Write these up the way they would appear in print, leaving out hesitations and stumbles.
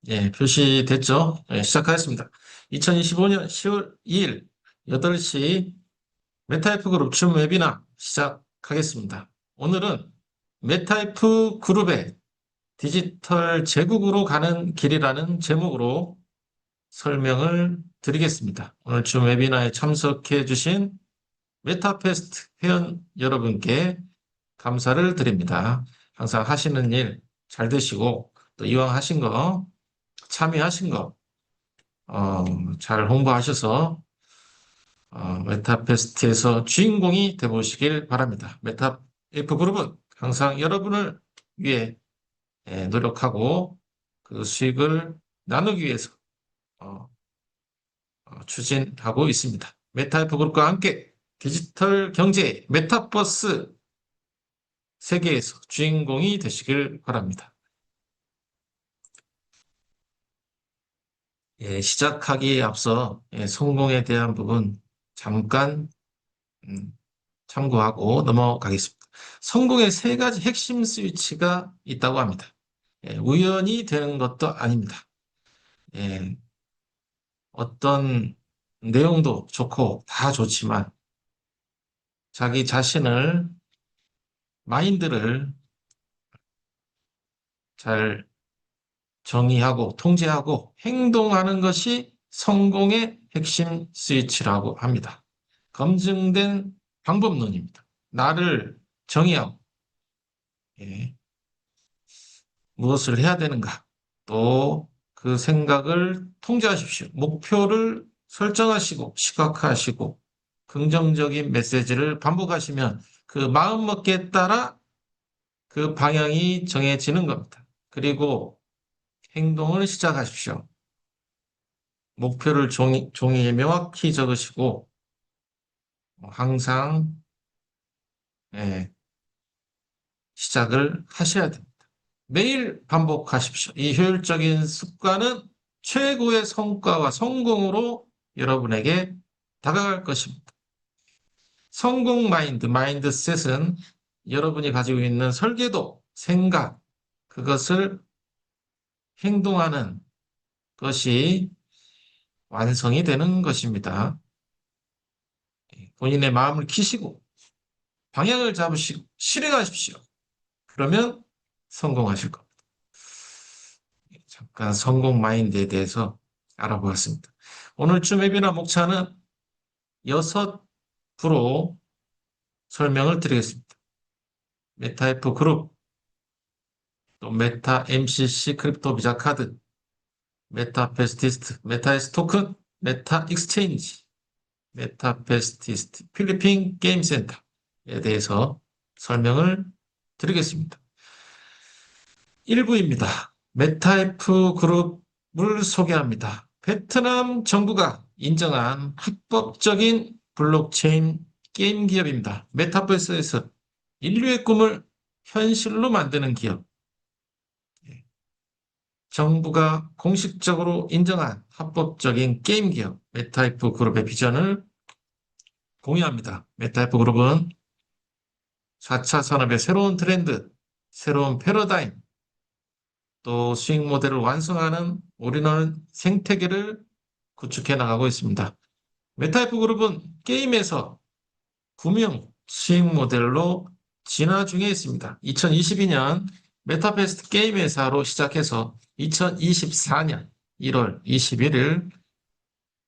예, 표시됐죠? 예, 시작하겠습니다. 2025년 10월 2일 8시 메타이프 그룹 줌 웨비나 시작하겠습니다. 오늘은 메타이프 그룹의 디지털 제국으로 가는 길이라는 제목으로 설명을 드리겠습니다. 오늘 줌 웨비나에 참석해 주신 메타페스트 회원 여러분께 감사를 드립니다. 항상 하시는 일 잘 되시고 또 이왕 하신 거 참여하신 거 잘 홍보하셔서 메타페스트에서 주인공이 되보시길 바랍니다. 메타 F 그룹은 항상 여러분을 위해 노력하고 그 수익을 나누기 위해서 어, 추진하고 있습니다. 메타 F 그룹과 함께 디지털 경제 메타버스 세계에서 주인공이 되시길 바랍니다. 예, 시작하기에 앞서 성공에 대한 부분 잠깐 음, 참고하고 넘어가겠습니다. 성공의 세 가지 핵심 스위치가 있다고 합니다. 우연히 되는 것도 아닙니다. 예, 어떤 내용도 좋고 다 좋지만 자기 자신을 마인드를 잘 정의하고 통제하고 행동하는 것이 성공의 핵심 스위치라고 합니다. 검증된 방법론입니다. 나를 정의하고 예, 무엇을 해야 되는가? 또 그 생각을 통제하십시오. 목표를 설정하시고 시각화하시고 긍정적인 메시지를 반복하시면 그 마음먹기에 따라 그 방향이 정해지는 겁니다. 그리고 행동을 시작하십시오. 목표를 종이에 명확히 적으시고 항상 예, 시작을 하셔야 됩니다. 매일 반복하십시오. 이 효율적인 습관은 최고의 성과와 성공으로 여러분에게 다가갈 것입니다. 성공 마인드셋은 여러분이 가지고 있는 설계도, 생각, 그것을 행동하는 것이 완성이 되는 것입니다. 본인의 마음을 키시고 방향을 잡으시고 실행하십시오. 그러면 성공하실 겁니다. 잠깐 성공 마인드에 대해서 알아보았습니다. 오늘쯤 웨비나 목차는 6부로 설명을 드리겠습니다. 메타F 그룹, 또 메타 MCC 크립토 비자 카드, 메타 페스티스트, 메타에스 토큰, 메타 익스체인지, 메타 페스티스트, 필리핀 게임 센터에 대해서 설명을 드리겠습니다. 1부입니다. 메타F 그룹을 소개합니다. 베트남 정부가 인정한 합법적인 블록체인 게임 기업입니다. 메타버스에서 인류의 꿈을 현실로 만드는 기업. 정부가 공식적으로 인정한 합법적인 게임 기업 메타F 그룹의 비전을 공유합니다. 메타F 그룹은 4차 산업의 새로운 트렌드, 새로운 패러다임, 또 수익 모델을 완성하는 올인원 생태계를 구축해 나가고 있습니다. 메타이프 그룹은 게임에서 구명 수익 모델로 진화 중에 있습니다. 2022년 메타페스트 게임 회사로 시작해서 2024년 1월 21일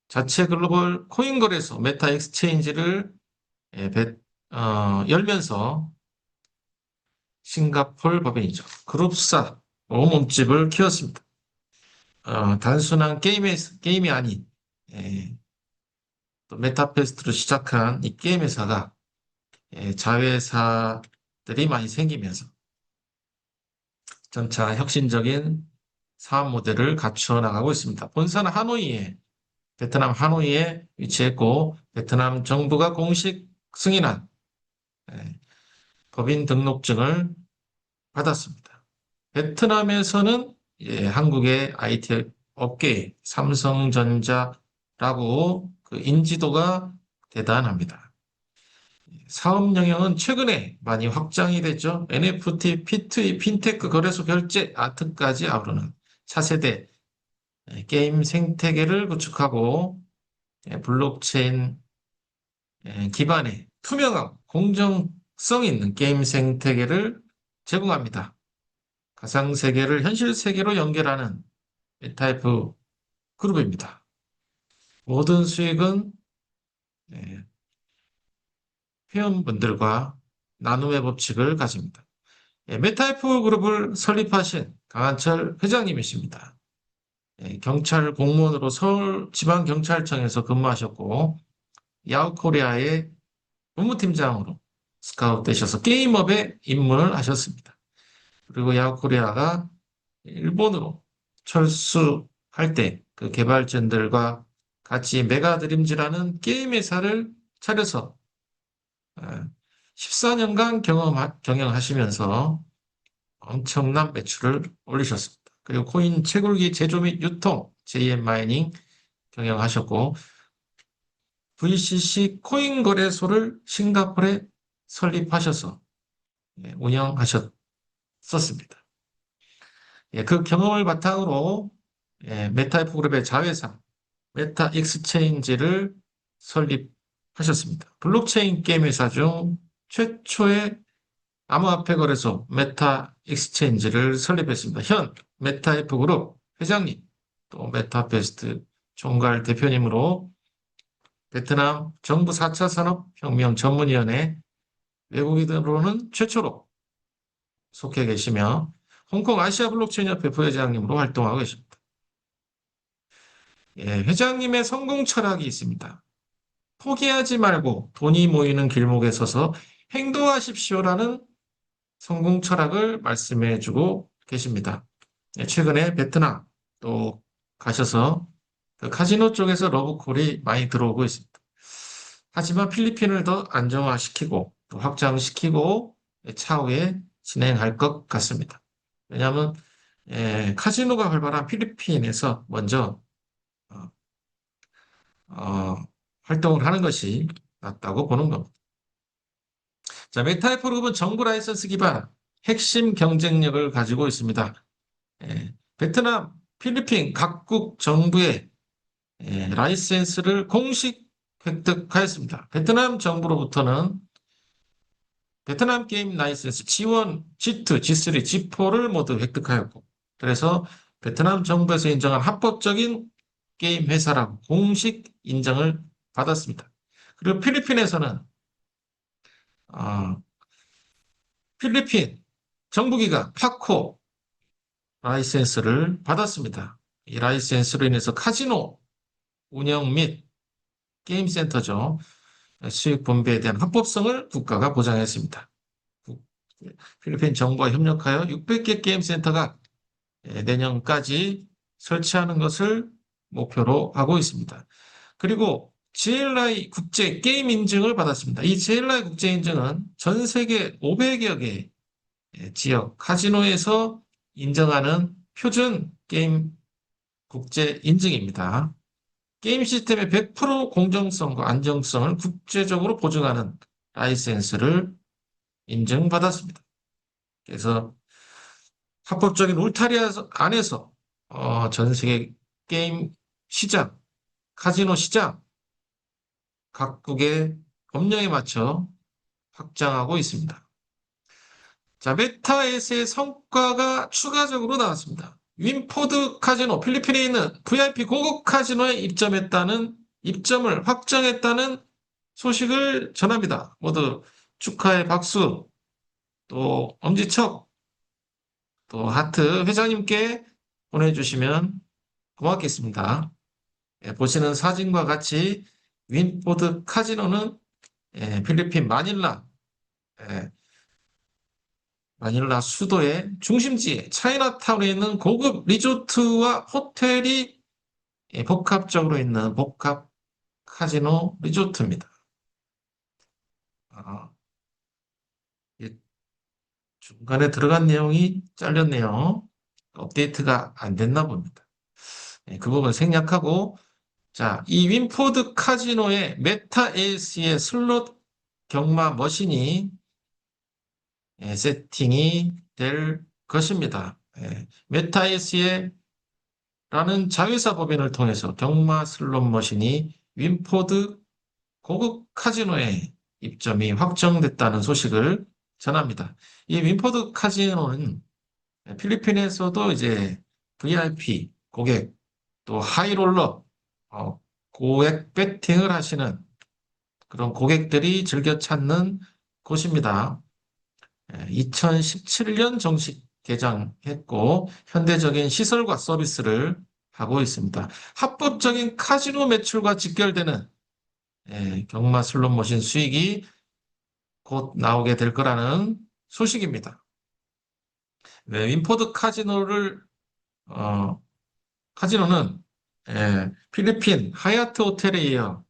자체 글로벌 코인 거래소 메타 익스체인지를 열면서 싱가폴 법인이죠. 그룹사 몸집을 키웠습니다. 단순한 게임이 아닌 또 메타페스트로 시작한 이 게임 회사가 자회사들이 많이 생기면서 점차 혁신적인 사업 모델을 갖추어 나가고 있습니다. 본사는 베트남 하노이에 위치했고 베트남 정부가 공식 승인한 법인 등록증을 받았습니다. 베트남에서는 한국의 IT 업계 삼성전자라고 그 인지도가 대단합니다. 사업 영역은 최근에 많이 확장이 됐죠. NFT, P2E, 핀테크, 거래소 결제, 아트까지 아우르는 차세대 게임 생태계를 구축하고 블록체인 기반의 투명하고 공정성 있는 게임 생태계를 제공합니다. 가상세계를 현실세계로 연결하는 메타이프 그룹입니다. 모든 수익은 예, 회원분들과 나눔의 법칙을 가집니다. 메타이프 그룹을 설립하신 강한철 회장님이십니다. 경찰 공무원으로 서울지방경찰청에서 근무하셨고 야후코리아의 본부팀장으로 스카웃되셔서 게임업에 입문을 하셨습니다. 그리고 야후코리아가 일본으로 철수할 때 그 개발진들과 같이 메가드림즈라는 게임 회사를 차려서 14년간 경영하시면서 엄청난 매출을 올리셨습니다. 그리고 코인 채굴기 제조 및 유통, JM 마이닝 경영하셨고, VCC 코인 거래소를 싱가포르에 설립하셔서 운영하셨었습니다. 그 경험을 바탕으로 메타이프 그룹의 자회사 메타 익스체인지를 설립하셨습니다. 블록체인 게임 회사 중 최초의 암호화폐 거래소 메타 익스체인지를 설립했습니다. 현 메타이프 그룹 회장님, 또 메타베스트 총괄 대표님으로 베트남 정부 4차 산업혁명 전문위원회 외국인으로는 최초로 속해 계시며 홍콩 아시아 블록체인 협회 부회장님으로 활동하고 계십니다. 회장님의 성공 철학이 있습니다. 포기하지 말고 돈이 모이는 길목에 서서 행동하십시오라는 성공 철학을 말씀해 주고 계십니다. 최근에 베트남 또 가셔서 그 카지노 쪽에서 러브콜이 많이 들어오고 있습니다. 하지만 필리핀을 더 안정화시키고 또 확장시키고 차후에 진행할 것 같습니다. 왜냐하면 카지노가 활발한 필리핀에서 먼저 어, 어, 활동을 하는 것이 낫다고 보는 겁니다. 자, 메타이프 그룹은 정부 라이선스 기반 핵심 경쟁력을 가지고 있습니다. 베트남, 필리핀 각국 정부의 라이센스를 공식 획득하였습니다. 베트남 정부로부터는 베트남 게임 라이센스 G1, G2, G3, G4를 모두 획득하였고, 그래서 베트남 정부에서 인정한 합법적인 게임 회사라고 공식 인정을 받았습니다. 그리고 필리핀에서는 어, 필리핀 정부기관 파코 라이센스를 받았습니다. 이 라이센스로 인해서 카지노 운영 및 게임 센터죠. 수익 분배에 대한 합법성을 국가가 보장했습니다. 필리핀 정부와 협력하여 600개 게임 센터가 내년까지 설치하는 것을 목표로 하고 있습니다. 그리고 GLI 국제 게임 인증을 받았습니다. 이 GLI 국제 인증은 전 세계 500여 개 지역 카지노에서 인정하는 표준 게임 국제 인증입니다. 게임 시스템의 100% 공정성과 안정성을 국제적으로 보증하는 라이센스를 인증받았습니다. 그래서 합법적인 울타리 안에서 전 세계 게임 시장, 카지노 시장 각국의 법령에 맞춰 확장하고 있습니다. 자, 메타에스의 성과가 추가적으로 나왔습니다. 윈포드 카지노, 필리핀에 있는 VIP 고급 카지노에 입점을 확정했다는 소식을 전합니다. 모두 축하의 박수, 또 엄지척, 또 하트 회장님께 보내주시면 고맙겠습니다. 보시는 사진과 같이 윈포드 카지노는 필리핀 마닐라 수도의 중심지에 차이나타운에 있는 고급 리조트와 호텔이 복합적으로 있는 복합 카지노 리조트입니다. 아, 중간에 들어간 내용이 잘렸네요. 업데이트가 안 됐나 봅니다. 그 부분 생략하고, 자, 이 윈포드 카지노의 메타에이스의 슬롯 경마 머신이 세팅이 될 것입니다. 메타에이스의 자회사 법인을 통해서 경마 슬롯 머신이 윈포드 고급 카지노에 입점이 확정됐다는 소식을 전합니다. 이 윈포드 카지노는 필리핀에서도 이제 VIP 고객 또 하이롤러 고액 배팅을 하시는 그런 고객들이 즐겨 찾는 곳입니다. 2017년 정식 개장했고 현대적인 시설과 서비스를 하고 있습니다. 합법적인 카지노 매출과 직결되는 경마 슬롯 머신 수익이 곧 나오게 될 거라는 소식입니다. 윈포드 어, 카지노는 필리핀 하얏트 호텔에 이어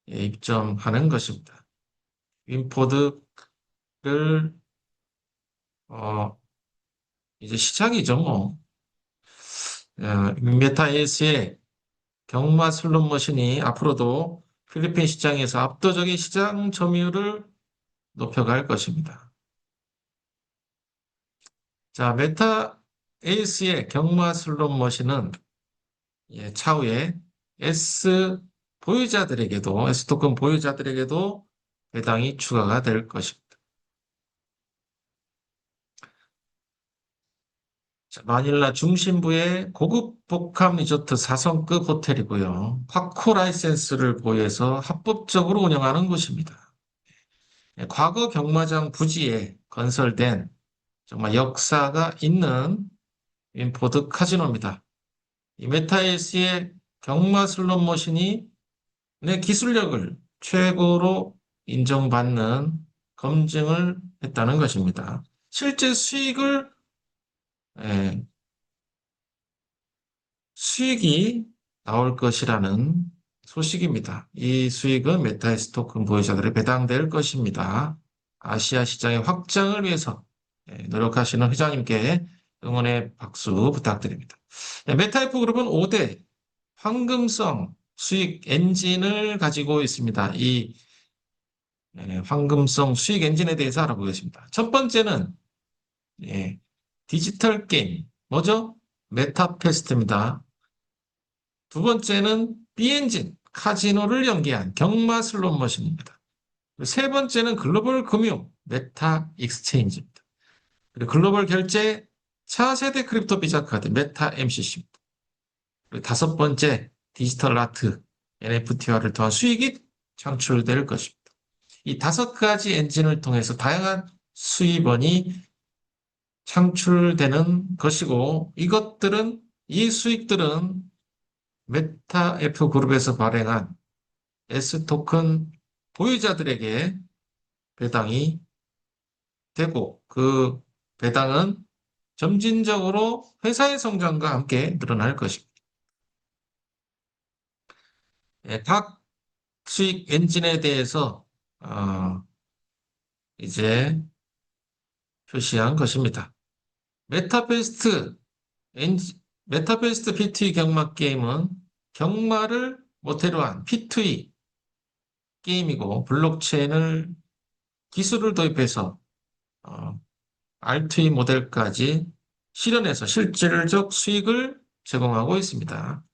입점하는 것입니다. 윈포드를 어, 이제 시작이죠, 뭐. 메타에이스의 경마 슬롯 머신이 앞으로도 필리핀 시장에서 압도적인 시장 점유율을 높여갈 것입니다. 자, 메타 에이스의 경마 슬롯 머신은 차후에 S 토큰 보유자들에게도 배당이 추가가 될 것입니다. 자, 마닐라 중심부의 고급 복합 리조트 4성급 호텔이고요. 화코 라이센스를 보유해서 합법적으로 운영하는 곳입니다. 과거 경마장 부지에 건설된 정말 역사가 있는 윈포드 카지노입니다. 이 메타에이스의 경마 슬롯 머신이 내 기술력을 최고로 인정받는 검증을 했다는 것입니다. 실제 예, 수익이 나올 것이라는 소식입니다. 이 수익은 메타에이스 토큰 보유자들에 배당될 것입니다. 아시아 시장의 확장을 위해서 노력하시는 회장님께 응원의 박수 부탁드립니다. 메타이프 그룹은 5대 황금성 수익 엔진을 가지고 있습니다. 이 황금성 수익 엔진에 대해서 알아보겠습니다. 첫 번째는 예, 디지털 게임, 뭐죠? 메타페스트입니다. 두 번째는 B엔진, 카지노를 연계한 경마 슬롯 머신입니다. 세 번째는 글로벌 금융, 메타 익스체인지입니다. 그리고 글로벌 결제, 차세대 크립토 비자 카드, 메타 MCC입니다. 그리고 다섯 번째, 디지털 아트, NFT화를 통한 수익이 창출될 것입니다. 이 다섯 가지 엔진을 통해서 다양한 수입원이 창출되는 것이고, 이 수익들은 메타 F 그룹에서 발행한 S 토큰 보유자들에게 배당이 되고, 그 배당은 점진적으로 회사의 성장과 함께 늘어날 것입니다. 각 수익 엔진에 대해서 어, 이제 표시한 것입니다. 메타베스트 메타베스트 P2E 경마 게임은 경마를 모태로 한 P2E 게임이고 블록체인을 기술을 도입해서 어, R2E 모델까지 실현해서 실질적 수익을 제공하고 있습니다.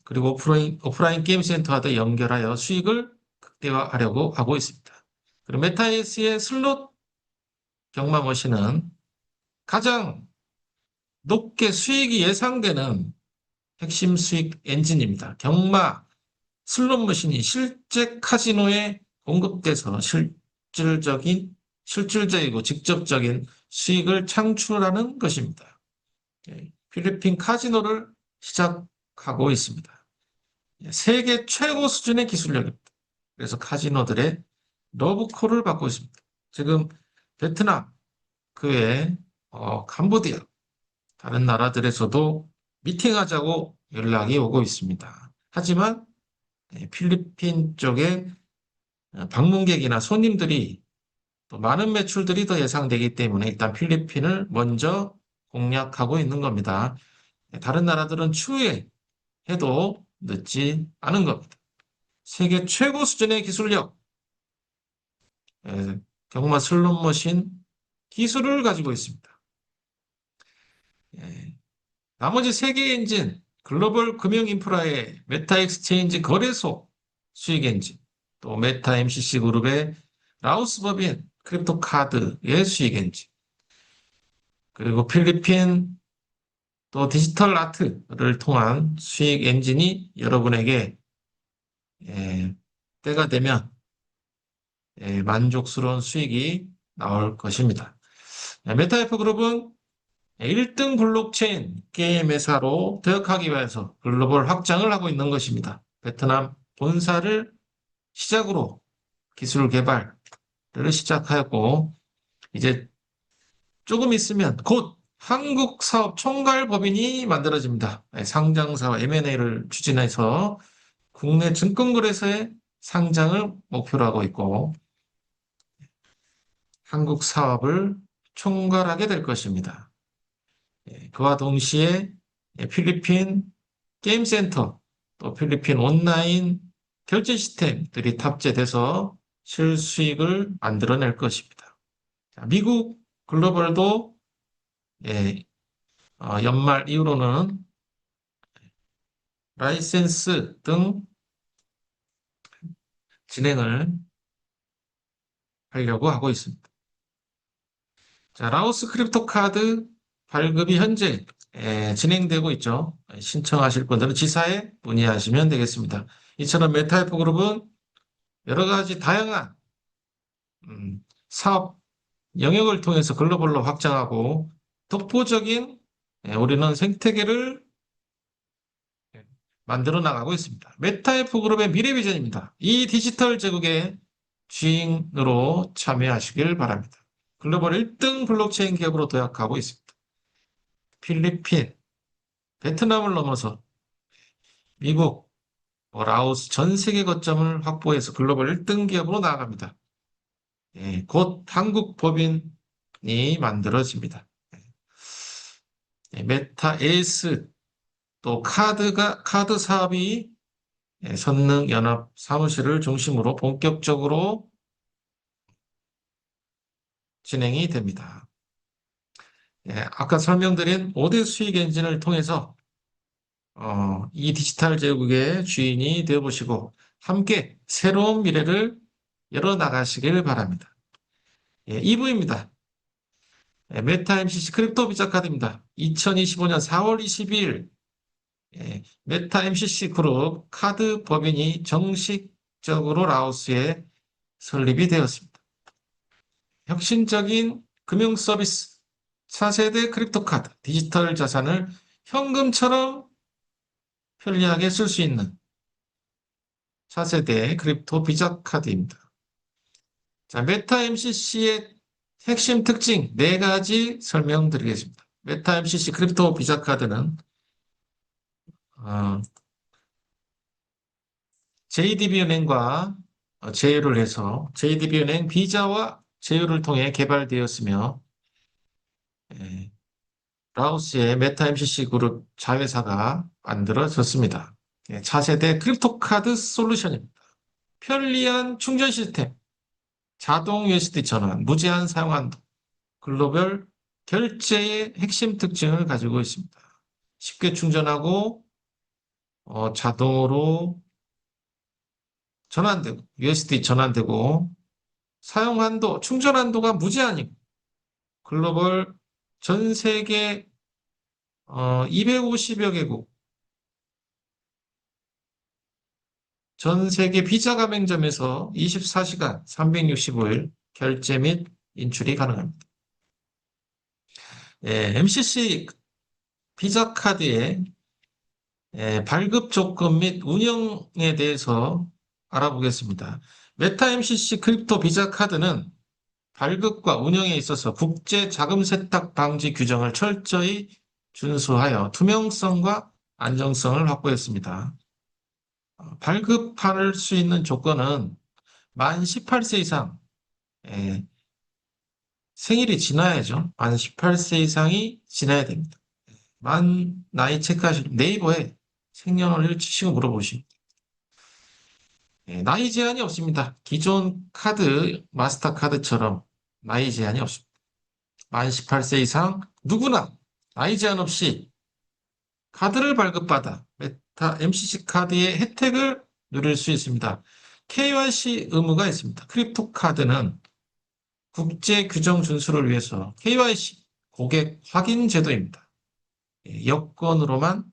그리고 오프라인 게임 센터와도 연결하여 수익을 극대화하려고 하고 있습니다. 그리고 메타에이스의 슬롯 경마 머신은 가장 높게 수익이 예상되는 핵심 수익 엔진입니다. 경마 슬롯 머신이 실제 카지노에 공급돼서 실질적이고 직접적인 수익을 창출하는 것입니다. 필리핀 카지노를 시작하고 있습니다. 세계 최고 수준의 기술력입니다. 그래서 카지노들의 러브콜을 받고 있습니다. 지금 베트남, 그 외에 캄보디아, 다른 나라들에서도 미팅하자고 연락이 오고 있습니다. 하지만 필리핀 쪽에 방문객이나 손님들이 또 많은 매출들이 더 예상되기 때문에 일단 필리핀을 먼저 공략하고 있는 겁니다. 다른 나라들은 추후에 해도 늦지 않은 겁니다. 세계 최고 수준의 기술력, 경마 슬롯머신 기술을 가지고 있습니다. 예, 나머지 세 개의 엔진, 글로벌 금융 인프라의 메타 익스체인지 거래소 수익 엔진, 또 메타 MCC 그룹의 라오스 법인 크립토 카드의 수익 엔진, 그리고 필리핀 또 디지털 아트를 통한 수익 엔진이 여러분에게 예, 때가 되면 만족스러운 수익이 나올 것입니다. 메타에프 그룹은 1등 블록체인 게임 회사로 도약하기 위해서 글로벌 확장을 하고 있는 것입니다. 베트남 본사를 시작으로 기술 개발을 시작하였고, 이제 조금 있으면 곧 한국 사업 총괄 법인이 만들어집니다. 상장사와 M&A를 추진해서 국내 증권거래소에 상장을 목표로 하고 있고, 한국 사업을 총괄하게 될 것입니다. 그와 동시에 필리핀 게임센터, 또 필리핀 온라인 결제 시스템들이 탑재돼서 실수익을 만들어낼 것입니다. 미국 글로벌도 연말 이후로는 라이센스 등 진행을 하려고 하고 있습니다. 자, 라오스 크립토 카드 발급이 현재 진행되고 있죠. 신청하실 분들은 지사에 문의하시면 되겠습니다. 이처럼 메타이프 그룹은 여러 가지 다양한 사업 영역을 통해서 글로벌로 확장하고 독보적인 우리는 생태계를 만들어 나가고 있습니다. 메타이프 그룹의 미래 비전입니다. 이 디지털 제국의 주인으로 참여하시길 바랍니다. 글로벌 1등 블록체인 기업으로 도약하고 있습니다. 필리핀, 베트남을 넘어서 미국, 라오스 전 세계 거점을 확보해서 글로벌 1등 기업으로 나아갑니다. 곧 한국 법인이 만들어집니다. 메타 에이스 또 카드 사업이 선릉 연합 사무실을 중심으로 본격적으로 진행이 됩니다. 아까 설명드린 5대 수익 엔진을 통해서 이 디지털 제국의 주인이 되어보시고 함께 새로운 미래를 열어나가시길 바랍니다. 2부입니다. 메타 MCC 크립토 비자 카드입니다. 2025년 4월 22일 메타 MCC 그룹 카드 법인이 정식적으로 라오스에 설립이 되었습니다. 혁신적인 금융 서비스, 차세대 크립토 카드, 디지털 자산을 현금처럼 편리하게 쓸 수 있는 차세대 크립토 비자 카드입니다. 자, 메타 MCC의 핵심 특징 4가지 설명드리겠습니다. 메타 MCC 크립토 비자 카드는 JDB은행과 제휴를 해서 JDB은행 비자와 제휴를 통해 개발되었으며 라오스의 메타 MCC 그룹 자회사가 만들어졌습니다. 차세대 크립토 카드 솔루션입니다. 편리한 충전 시스템, 자동 USD 전환, 무제한 사용한도, 글로벌 결제의 핵심 특징을 가지고 있습니다. 쉽게 충전하고 자동으로 전환되고 USD 전환되고 사용 한도, 충전 한도가 무제한이고 글로벌 전 세계 250여 개국 전 세계 비자 가맹점에서 24시간 365일 결제 및 인출이 가능합니다. MCC 비자 카드의 발급 조건 및 운영에 대해서 알아보겠습니다. 메타 MCC 크립토 비자 카드는 발급과 운영에 있어서 국제 자금 세탁 방지 규정을 철저히 준수하여 투명성과 안정성을 확보했습니다. 발급할 수 있는 조건은 만 18세 이상, 생일이 지나야죠. 만 18세 이상이 지나야 됩니다. 만 나이 체크하실 네이버에 생년월일 치시고 물어보시면 나이 제한이 없습니다. 기존 카드, 마스터카드처럼 나이 제한이 없습니다. 만 18세 이상 누구나 나이 제한 없이 카드를 발급받아 메타 MCC 카드의 혜택을 누릴 수 있습니다. KYC 의무가 있습니다. 크립토 카드는 국제 규정 준수를 위해서 KYC, 고객 확인 제도입니다. 여건으로만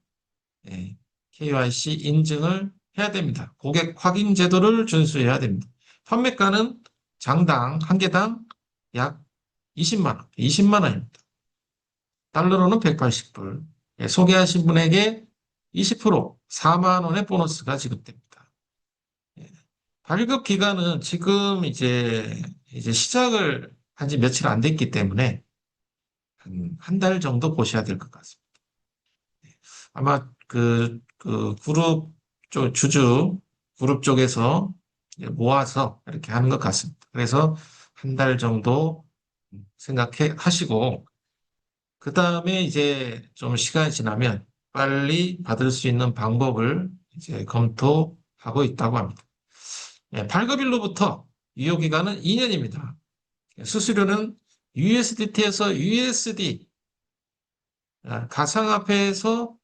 KYC 인증을 해야 됩니다. 고객 확인 제도를 준수해야 됩니다. 판매가는 장당 한 개당 약 20만 원, 20만 원입니다. 달러로는 180불. 소개하신 분에게 20% 4만 원의 보너스가 지급됩니다. 예, 발급 기간은 지금 이제 시작을 한 지 며칠 안 됐기 때문에 한 달 정도 보셔야 될 것 같습니다. 아마 그 그룹 쪽 그룹 쪽에서 모아서 이렇게 하는 것 같습니다. 그래서 한 달 정도 생각해 하시고 그 다음에 이제 좀 시간이 지나면 빨리 받을 수 있는 방법을 이제 검토하고 있다고 합니다. 발급일로부터 유효기간은 2년입니다. 수수료는 USDT에서 USD, 가상화폐에서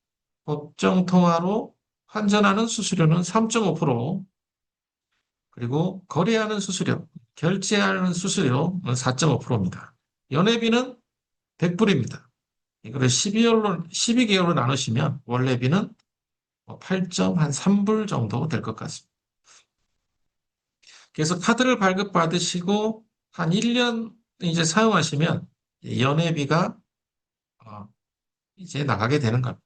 법정 통화로 환전하는 수수료는 3.5%, 그리고 거래하는 수수료, 결제하는 수수료는 4.5%입니다. 연회비는 100불입니다. 이거를 12개월로 나누시면 원래비는 8.3불 정도 될 것 같습니다. 그래서 카드를 발급받으시고 한 1년 이제 사용하시면 연회비가 이제 나가게 되는 겁니다.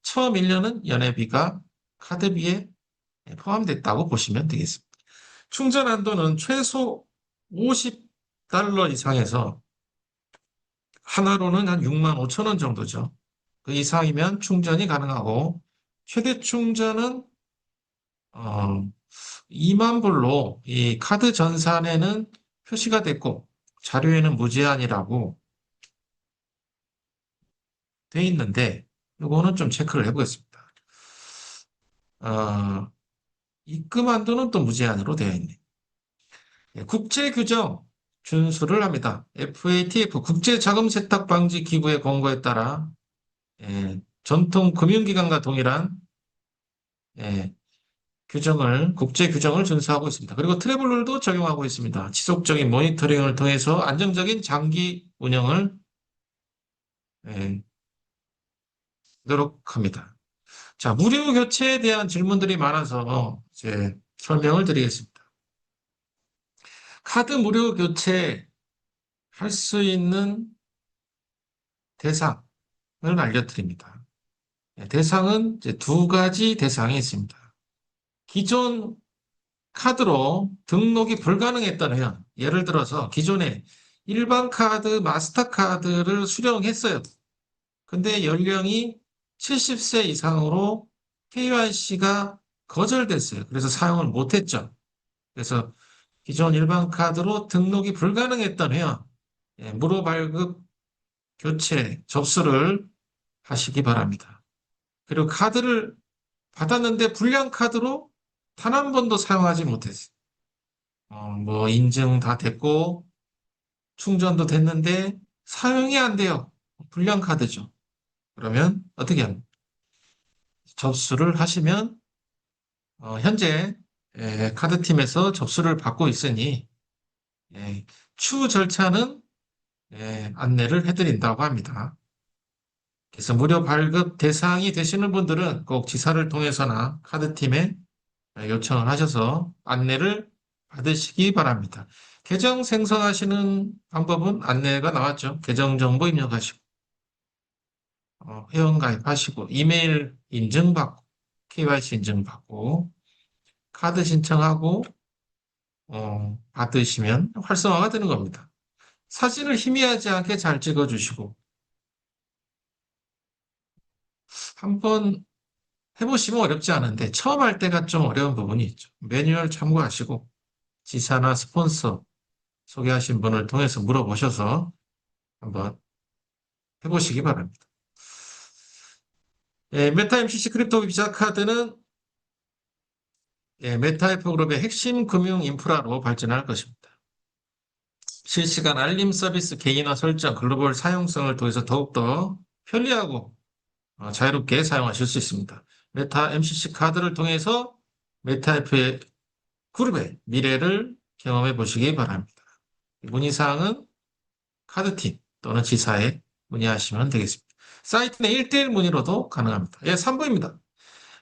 처음 1년은 연회비가 카드비에 포함됐다고 보시면 되겠습니다. 충전 한도는 최소 50달러 이상에서 하나로는 한 6만 5천 원 정도죠. 그 이상이면 충전이 가능하고 최대 충전은 2만 불로 이 카드 전산에는 표시가 됐고 자료에는 무제한이라고 돼 있는데 이거는 좀 체크를 해보겠습니다. 어, 입금 한도는 또 무제한으로 되어 있네. 국제 규정 준수를 합니다. FATF 국제자금세탁방지 기구의 권고에 따라 전통 금융기관과 동일한 예, 국제 규정을 준수하고 있습니다. 그리고 트래블룰도 적용하고 있습니다. 지속적인 모니터링을 통해서 안정적인 장기 운영을 예, 노력합니다. 자, 무료 교체에 대한 질문들이 많아서 이제 설명을 드리겠습니다. 카드 무료 교체 할 수 있는 대상을 알려드립니다. 대상은 이제 두 가지 대상이 있습니다. 기존 카드로 등록이 불가능했던 회원, 예를 들어서 기존에 일반 카드, 마스터카드를 수령했어요. 근데 연령이 70세 이상으로 KYC가 거절됐어요. 그래서 사용을 못했죠. 그래서 기존 일반 카드로 등록이 불가능했던 회원, 무료 발급 교체 접수를 하시기 바랍니다. 그리고 카드를 받았는데 불량 카드로 단 한 번도 사용하지 못했어요. 뭐 인증 다 됐고 충전도 됐는데 사용이 안 돼요. 불량 카드죠. 그러면 어떻게 합니까? 접수를 하시면 현재 카드팀에서 접수를 받고 있으니 추후 절차는 안내를 해드린다고 합니다. 그래서 무료 발급 대상이 되시는 분들은 꼭 지사를 통해서나 카드팀에 요청을 하셔서 안내를 받으시기 바랍니다. 계정 생성하시는 방법은 안내가 나왔죠. 계정 정보 입력하시고, 회원 가입하시고, 이메일 인증받고, KYC 인증받고, 카드 신청하고, 받으시면 활성화가 되는 겁니다. 사진을 희미하지 않게 잘 찍어주시고, 한번 해보시면 어렵지 않은데, 처음 할 때가 좀 어려운 부분이 있죠. 매뉴얼 참고하시고, 지사나 스폰서 소개하신 분을 통해서 물어보셔서 한번 해보시기 바랍니다. 메타 MCC 크립토 비자 카드는 메타이프 그룹의 핵심 금융 인프라로 발전할 것입니다. 실시간 알림 서비스 개인화 설정, 글로벌 사용성을 통해서 더욱더 편리하고 자유롭게 사용하실 수 있습니다. 메타 MCC 카드를 통해서 메타F의 그룹의 미래를 경험해 보시기 바랍니다. 문의사항은 카드팀 또는 지사에 문의하시면 되겠습니다. 사이트는 1대1 문의로도 가능합니다. 예, 3부입니다.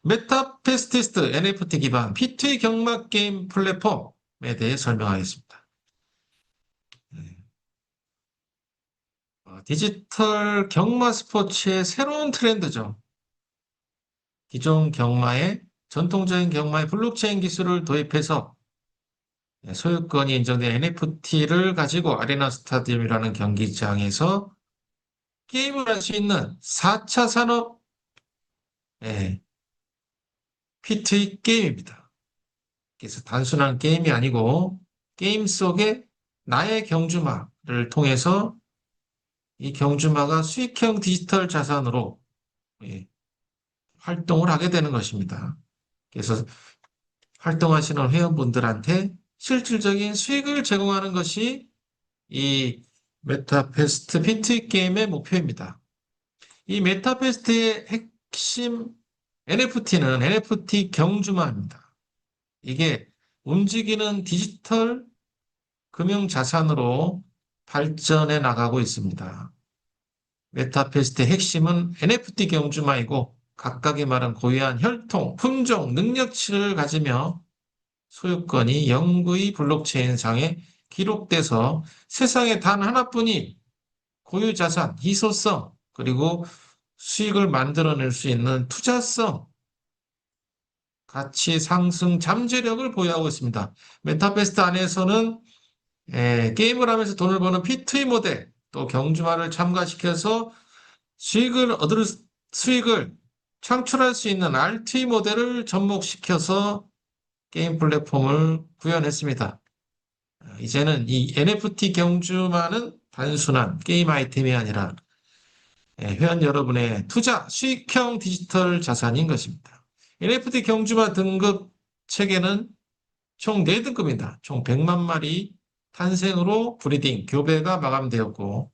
메타페스티스트 NFT 기반 P2E 경마 게임 플랫폼에 대해 설명하겠습니다. 디지털 경마 스포츠의 새로운 트렌드죠. 기존 경마에 전통적인 경마의 블록체인 기술을 도입해서 소유권이 인정된 NFT를 가지고 아레나 스타디움이라는 경기장에서 게임을 할 수 있는 4차 산업 P2E 게임입니다. 그래서 단순한 게임이 아니고 게임 속에 나의 경주마를 통해서 이 경주마가 수익형 디지털 자산으로 예, 활동을 하게 되는 것입니다. 그래서 활동하시는 회원분들한테 실질적인 수익을 제공하는 것이 이 메타페스트 PT 게임의 목표입니다. 이 메타페스트의 핵심 NFT는 NFT 경주마입니다. 이게 움직이는 디지털 금융 자산으로 발전해 나가고 있습니다. 메타페스트의 핵심은 NFT 경주마이고 각각의 말은 고유한 혈통, 품종, 능력치를 가지며 소유권이 영구히 블록체인상에 기록돼서 세상에 단 하나뿐인 고유 자산, 희소성, 그리고 수익을 만들어낼 수 있는 투자성, 가치 상승 잠재력을 보유하고 있습니다. 메타베스트 안에서는 게임을 하면서 돈을 버는 P2E 모델, 또 경주마를 첨가시켜서 수익을 창출할 수 있는 RT 모델을 접목시켜서 게임 플랫폼을 구현했습니다. 이제는 이 NFT 경주만은 단순한 게임 아이템이 아니라 회원 여러분의 투자, 수익형 디지털 자산인 것입니다. NFT 경주마 등급 체계는 총 4등급입니다. 총 100만 마리 탄생으로 브리딩, 교배가 마감되었고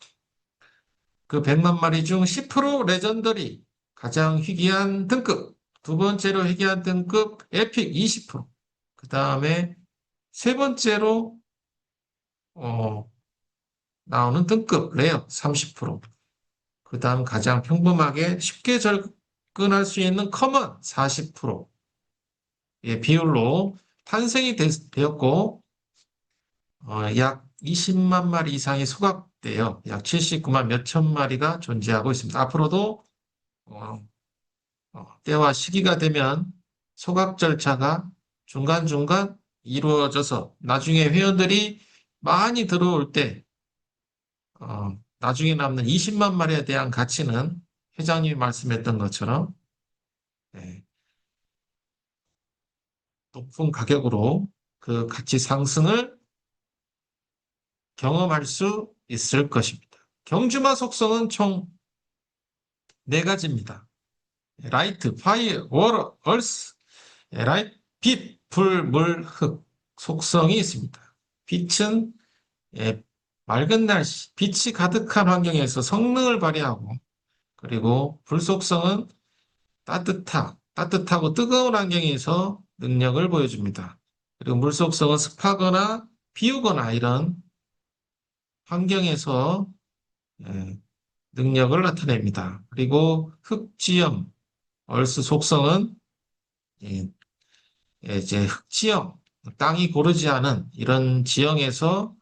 그 100만 마리 중 10% 레전더리, 가장 희귀한 등급, 두 번째로 희귀한 등급 에픽 20%, 그 다음에 세 번째로 나오는 등급 레어 30%, 그 다음 가장 평범하게 쉽게 접근할 수 있는 커먼 40%의 비율로 탄생이 되었고 약 20만 마리 이상이 소각되어 약 79만 몇천 마리가 존재하고 있습니다. 앞으로도 때와 시기가 되면 소각 절차가 중간중간 이루어져서 나중에 회원들이 많이 들어올 때 나중에 남는 20만 마리에 대한 가치는 회장님이 말씀했던 것처럼 네, 높은 가격으로 그 가치 상승을 경험할 수 있을 것입니다. 경주마 속성은 총 4가지입니다. 라이트, 파이어, 워터, 얼스, 라이트, 빛, 불, 물, 흙 속성이 있습니다. 빛은 맑은 날씨, 빛이 가득한 환경에서 성능을 발휘하고 그리고 불 속성은 따뜻하고 뜨거운 환경에서 능력을 보여줍니다. 그리고 물 속성은 습하거나 비 오거나 이런 환경에서 능력을 나타냅니다. 그리고 흑지형, 얼스 속성은 이제 흑지형, 땅이 고르지 않은 이런 지형에서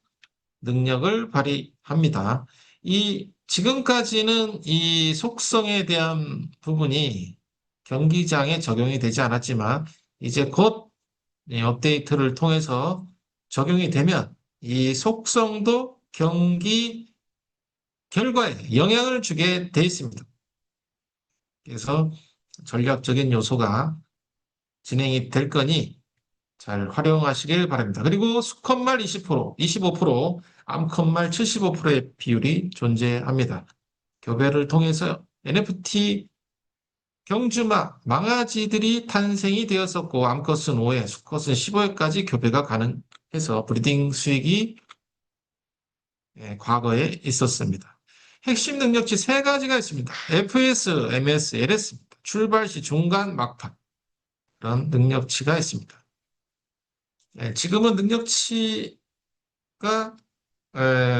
능력을 발휘합니다. 지금까지는 이 속성에 대한 부분이 경기장에 적용이 되지 않았지만 이제 곧 업데이트를 통해서 적용이 되면 이 속성도 경기 결과에 영향을 주게 돼 있습니다. 그래서 전략적인 요소가 진행이 될 거니 잘 활용하시길 바랍니다. 그리고 수컷말 20%, 25%, 암컷말 75%의 비율이 존재합니다. 교배를 통해서 NFT 경주마, 망아지들이 탄생이 되었었고 암컷은 5회, 수컷은 15회까지 교배가 가능해서 브리딩 수익이 과거에 있었습니다. 핵심 능력치 세 가지가 있습니다. FS, MS, LS입니다. 출발 시 중간, 막판. 그런 능력치가 있습니다. 지금은 능력치가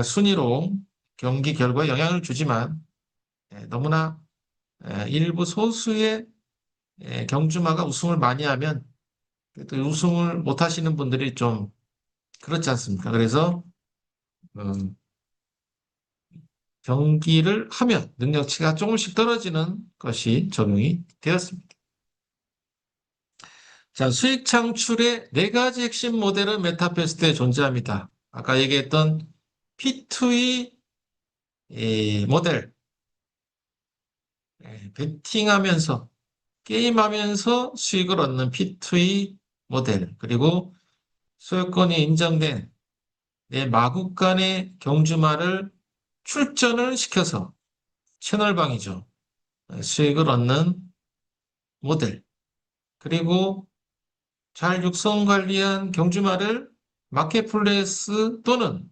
순위로 경기 결과에 영향을 주지만 너무나 일부 소수의 경주마가 우승을 많이 하면 또 우승을 못 하시는 분들이 좀 그렇지 않습니까? 그래서 음, 경기를 하면 능력치가 조금씩 떨어지는 것이 적용이 되었습니다. 자, 수익 창출의 네 가지 핵심 모델은 메타퀘스트에 존재합니다. 아까 얘기했던 P2E 모델, 베팅하면서 게임하면서 수익을 얻는 P2E 모델, 그리고 소유권이 인정된 내 마국 간의 경주마를 출전을 시켜서 채널방이죠. 수익을 얻는 모델. 그리고 잘 육성 관리한 경주마를 마켓플레이스 또는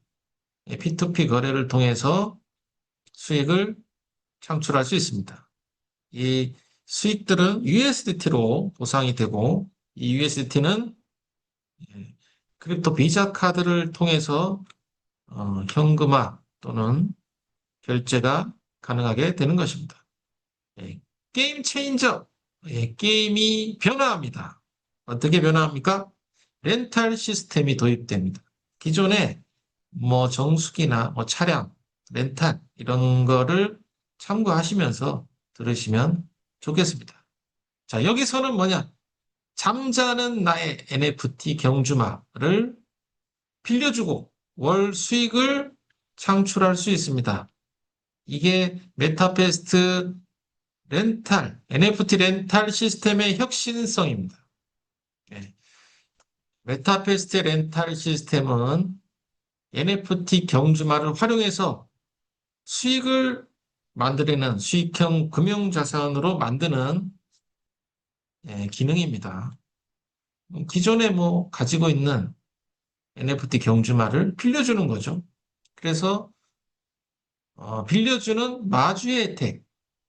P2P 거래를 통해서 수익을 창출할 수 있습니다. 이 수익들은 USDT로 보상이 되고 이 USDT는 크립토 비자 카드를 통해서 현금화 또는 결제가 가능하게 되는 것입니다. 예, 게임 체인저, 게임이 변화합니다. 어떻게 변화합니까? 렌탈 시스템이 도입됩니다. 기존에 뭐 정수기나 뭐 차량, 렌탈 이런 거를 참고하시면서 들으시면 좋겠습니다. 자, 여기서는 뭐냐? 잠자는 나의 NFT 경주마를 빌려주고 월 수익을 창출할 수 있습니다. 이게 메타퀘스트 렌탈, NFT 렌탈 시스템의 혁신성입니다. 네. 메타퀘스트 렌탈 시스템은 NFT 경주마를 활용해서 수익을 만들어내는 수익형 금융자산으로 만드는 기능입니다. 기존에 뭐 가지고 있는 NFT 경주마를 빌려주는 거죠. 그래서 빌려주는 마주의 혜택,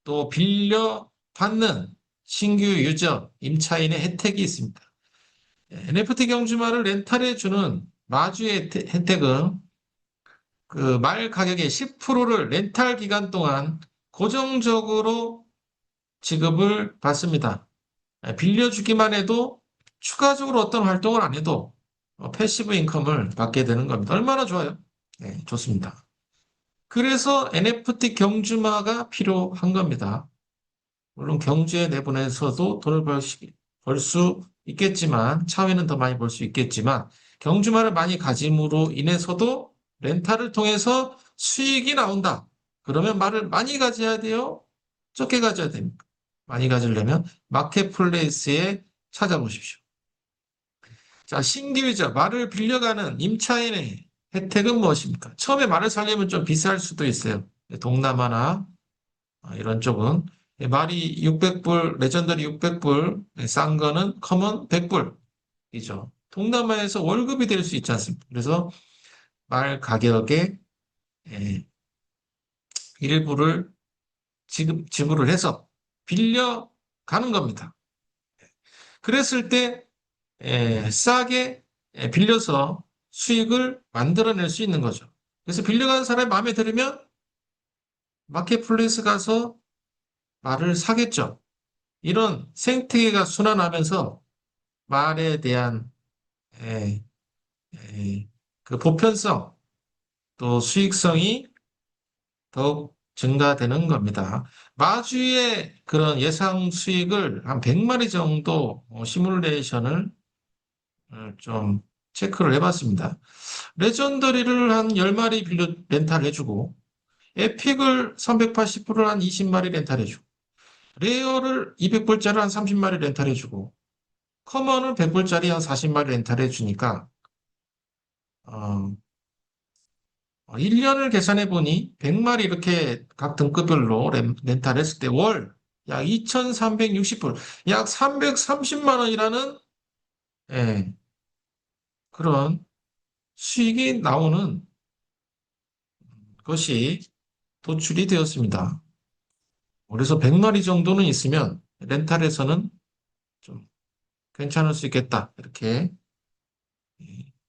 또 빌려받는 신규 유저, 임차인의 혜택이 있습니다. NFT 경주마를 렌탈해주는 마주의 혜택은 그 말 가격의 10%를 렌탈 기간 동안 고정적으로 지급을 받습니다. 빌려주기만 해도 추가적으로 어떤 활동을 안 해도 패시브 인컴을 받게 되는 겁니다. 얼마나 좋아요? 네, 좋습니다. 그래서 NFT 경주마가 필요한 겁니다. 물론 경주에 내보내서도 돈을 벌 수 있겠지만, 차후에는 더 많이 벌 수 있겠지만, 경주마를 많이 가짐으로 인해서도 렌탈을 통해서 수익이 나온다. 그러면 말을 많이 가져야 돼요? 적게 가져야 됩니까? 많이 가지려면 마켓플레이스에 찾아보십시오. 자, 신규 유저, 말을 빌려가는 임차인의 혜택은 무엇입니까? 처음에 말을 살려면 좀 비쌀 수도 있어요. 동남아나 이런 쪽은 말이 600불, 레전더리 600불, 싼 거는 커먼 100불이죠. 동남아에서 월급이 될 수 있지 않습니까? 그래서 말 가격의 일부를 지불을 해서 빌려가는 겁니다. 그랬을 때 싸게 빌려서 수익을 만들어낼 수 있는 거죠. 그래서 빌려간 사람이 마음에 들으면 마켓플레이스 가서 말을 사겠죠. 이런 생태계가 순환하면서 말에 대한 에, 그 보편성 또 수익성이 더욱 증가되는 겁니다. 마주의 그런 예상 수익을 한 100마리 정도 시뮬레이션을 좀 체크를 해봤습니다. 레전더리를 한 10마리 빌려 렌탈해주고 에픽을 380불을 한 20마리 렌탈해주고 레어를 200불짜리 한 30마리 렌탈해주고 커먼은 100불짜리 한 40마리 렌탈해주니까 1년을 계산해 보니 100마리 이렇게 각 등급별로 렌탈했을 때 월 약 2,360불, 약 330만 원이라는 그런 수익이 나오는 것이 도출이 되었습니다. 그래서 100마리 정도는 있으면 렌탈에서는 좀 괜찮을 수 있겠다. 이렇게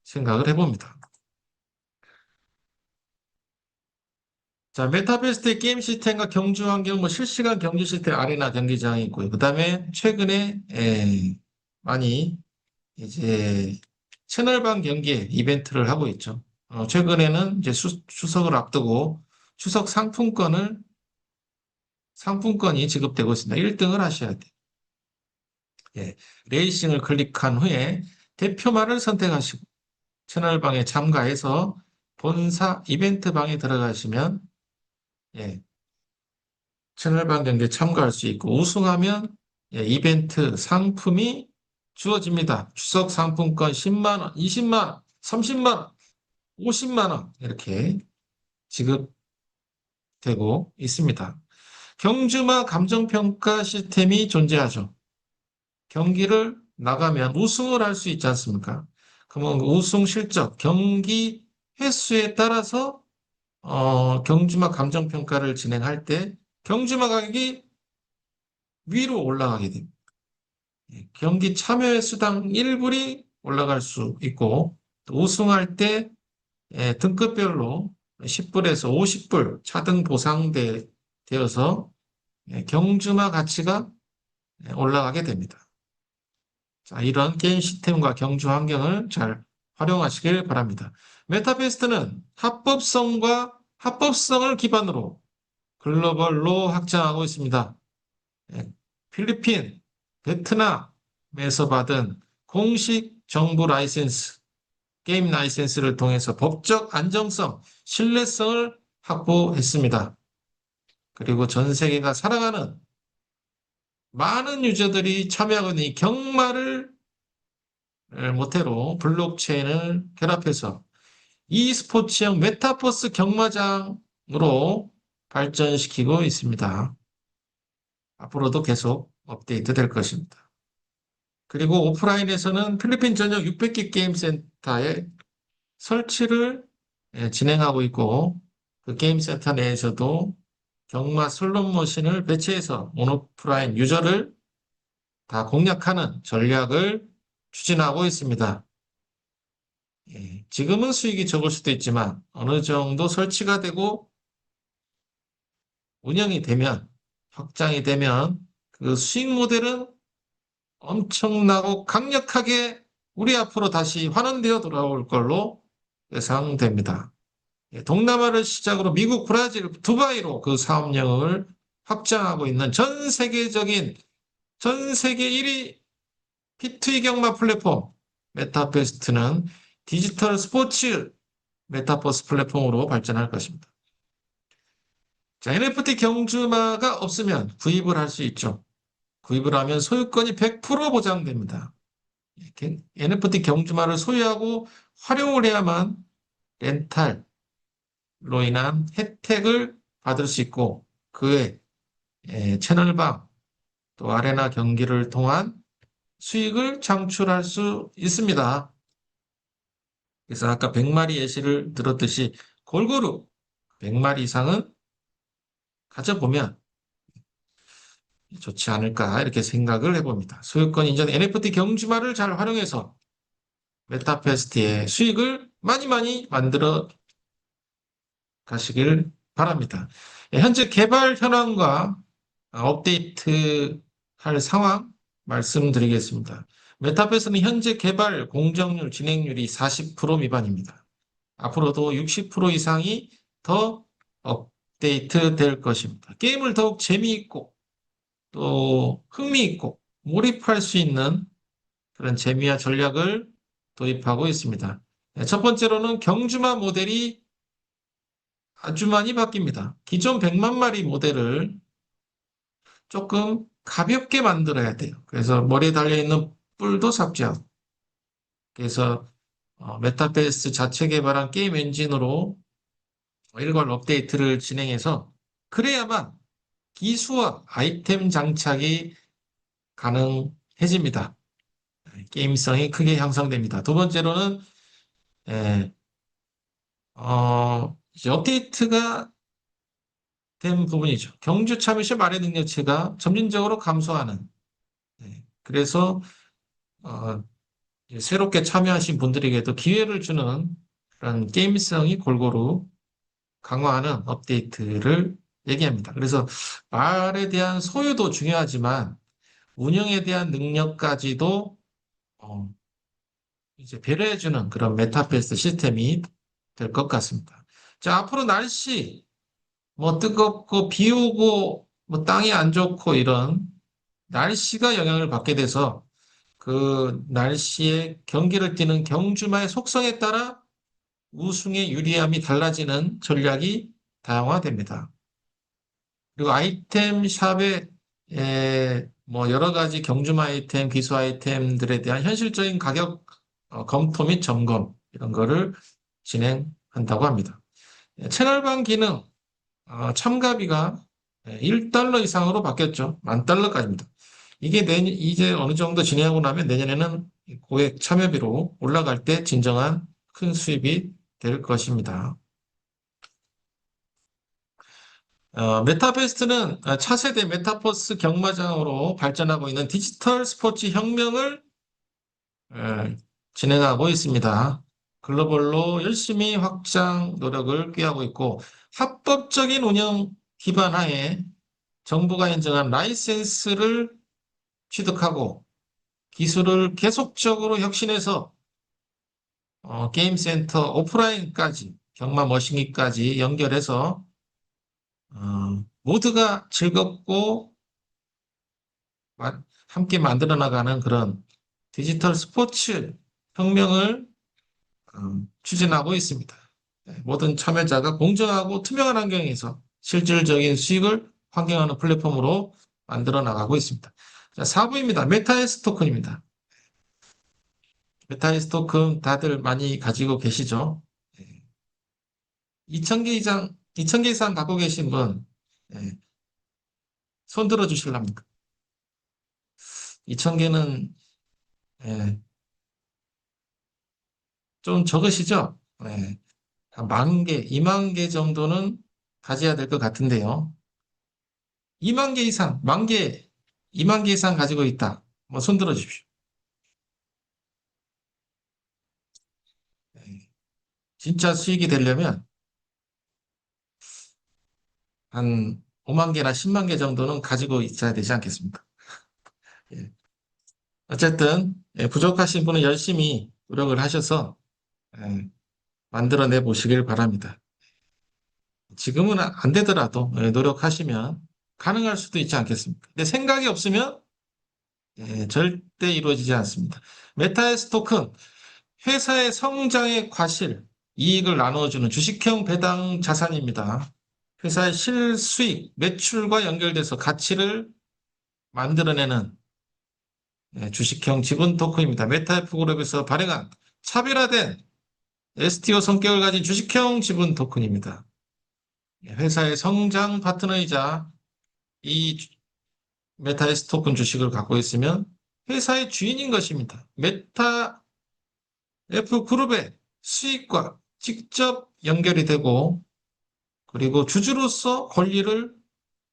생각을 해봅니다. 자, 메타베스트의 게임 시스템과 경주 환경, 뭐 실시간 경주 시스템 아레나 경기장이 있고요. 그 다음에 최근에 많이 이제 채널방 경기에 이벤트를 하고 있죠. 최근에는 이제 추석을 앞두고 추석 상품권이 지급되고 있습니다. 1등을 하셔야 돼요. 예, 레이싱을 클릭한 후에 대표말을 선택하시고 채널방에 참가해서 본사 이벤트 방에 들어가시면 예, 채널방 경기에 참가할 수 있고 우승하면 예, 이벤트 상품이 주어집니다. 추석 상품권 10만 원, 20만 원, 30만 원, 50만 원 이렇게 지급되고 있습니다. 경주마 감정평가 시스템이 존재하죠. 경기를 나가면 우승을 할 수 있지 않습니까? 그러면 그 우승 실적, 경기 횟수에 따라서 경주마 감정평가를 진행할 때 경주마 가격이 위로 올라가게 됩니다. 예, 경기 참여 횟수당 1불이 올라갈 수 있고 또 우승할 때 등급별로 10불에서 50불 차등 보상되어서 경주마 가치가 올라가게 됩니다. 자, 이런 게임 시스템과 경주 환경을 잘 활용하시길 바랍니다. 메타베스트는 합법성을 기반으로 글로벌로 확장하고 있습니다. 예, 필리핀, 베트남에서 받은 공식 정부 라이센스, 게임 라이센스를 통해서 법적 안정성, 신뢰성을 확보했습니다. 그리고 전 세계가 사랑하는 많은 유저들이 참여하고 있는 이 경마를 모태로 블록체인을 결합해서 e스포츠형 메타버스 경마장으로 발전시키고 있습니다. 앞으로도 계속 업데이트 될 것입니다. 그리고 오프라인에서는 필리핀 전역 600개 게임 센터에 설치를 진행하고 있고 그 게임 센터 내에서도 경마 슬롯 머신을 배치해서 온오프라인 유저를 다 공략하는 전략을 추진하고 있습니다. 지금은 수익이 적을 수도 있지만 어느 정도 설치가 되고 운영이 되면 확장이 되면 그 수익 모델은 엄청나고 강력하게 우리 앞으로 다시 환원되어 돌아올 걸로 예상됩니다. 동남아를 시작으로 미국, 브라질, 두바이로 그 사업령을 확장하고 있는 전 세계 1위 P2E 경마 플랫폼 메타베스트는 디지털 스포츠 메타버스 플랫폼으로 발전할 것입니다. 자, NFT 경주마가 없으면 구입을 할 수 있죠. 구입을 하면 소유권이 100% 보장됩니다. NFT 경주마를 소유하고 활용을 해야만 렌탈로 인한 혜택을 받을 수 있고 그에 채널방 또 아레나 경기를 통한 수익을 창출할 수 있습니다. 그래서 아까 100마리 예시를 들었듯이 골고루 100마리 이상은 가져보면 좋지 않을까 이렇게 생각을 해봅니다. 소유권 인정 NFT 경주마를 잘 활용해서 메타페스트의 수익을 많이 많이 만들어 가시길 바랍니다. 현재 개발 현황과 업데이트 할 상황 말씀드리겠습니다. 메타버스는 현재 개발 공정률 진행률이 40% 미만입니다. 앞으로도 60% 이상이 더 업데이트 될 것입니다. 게임을 더욱 재미있고 또 흥미있고 몰입할 수 있는 그런 재미와 전략을 도입하고 있습니다. 첫 번째로는 경주마 모델이 아주 많이 바뀝니다. 기존 100만 마리 모델을 조금 가볍게 만들어야 돼요. 그래서 머리에 달려있는 뿔도 삭제하고 그래서 메타베이스 자체 개발한 게임 엔진으로 일괄 업데이트를 진행해서 그래야만 기수와 아이템 장착이 가능해집니다. 게임성이 크게 향상됩니다. 두 번째로는 예, 이제 업데이트가 부분이죠. 경주 참여 시 말의 능력치가 점진적으로 감소하는. 그래서 어, 새롭게 참여하신 분들에게도 기회를 주는 그런 게임성이 골고루 강화하는 업데이트를 얘기합니다. 그래서 말에 대한 소유도 중요하지만 운영에 대한 능력까지도 어, 이제 배려해주는 그런 메타베이스 시스템이 될 것 같습니다. 자, 앞으로 날씨, 뭐 뜨겁고 비 오고 뭐 땅이 안 좋고 이런 날씨가 영향을 받게 돼서 그 날씨에 경기를 뛰는 경주마의 속성에 따라 우승의 유리함이 달라지는 전략이 다양화됩니다. 그리고 아이템 샵에 뭐 여러 가지 경주마 아이템, 기수 아이템들에 대한 현실적인 가격 검토 및 점검 이런 거를 진행한다고 합니다. 채널방 기능 참가비가 1달러 이상으로 바뀌었죠. 10,000달러까지입니다. 이게 이제 어느 정도 진행하고 나면 내년에는 고액 참여비로 올라갈 때 진정한 큰 수입이 될 것입니다. 메타베스트는 차세대 메타버스 경마장으로 발전하고 있는 디지털 스포츠 혁명을 어, 진행하고 있습니다. 글로벌로 열심히 확장 노력을 꾀하고 있고 합법적인 운영 기반 하에 정부가 인정한 라이센스를 취득하고 기술을 계속적으로 혁신해서 게임 센터 오프라인까지 경마 머신기까지 연결해서 모두가 즐겁고 함께 만들어 나가는 그런 디지털 스포츠 혁명을 추진하고 있습니다. 네, 모든 참여자가 공정하고 투명한 환경에서 실질적인 수익을 환경하는 플랫폼으로 만들어 나가고 있습니다. 자, 4부입니다. 메타에스 토큰입니다. 메타에스 토큰 다들 많이 가지고 계시죠? 2,000개 이상, 2,000개 이상 갖고 계신 분, 네, 손 들어 주실랍니까? 2,000개는 좀 적으시죠? 네, 한 10,000개, 20,000개 정도는 가져야 될 것 같은데요. 2만 개 이상, 만 개, 2만 개 이상 가지고 있다. 뭐 손 들어 주십시오. 네, 진짜 수익이 되려면 한 5만 개나 10만 개 정도는 가지고 있어야 되지 않겠습니까? 예. 어쨌든 부족하신 분은 열심히 노력을 하셔서 예, 만들어내 보시길 바랍니다. 지금은 안 되더라도 노력하시면 가능할 수도 있지 않겠습니까? 근데 생각이 없으면 절대 이루어지지 않습니다. 메타의 토큰, 회사의 성장의 과실, 이익을 나누어주는 주식형 배당 자산입니다. 회사의 실수익, 매출과 연결돼서 가치를 만들어내는 주식형 지분 토큰입니다. 메타F 그룹에서 발행한 차별화된 STO 성격을 가진 주식형 지분 토큰입니다. 회사의 성장 파트너이자 이 메타에스 토큰 주식을 갖고 있으면 회사의 주인인 것입니다. 메타 F 그룹의 수익과 직접 연결이 되고 그리고 주주로서 권리를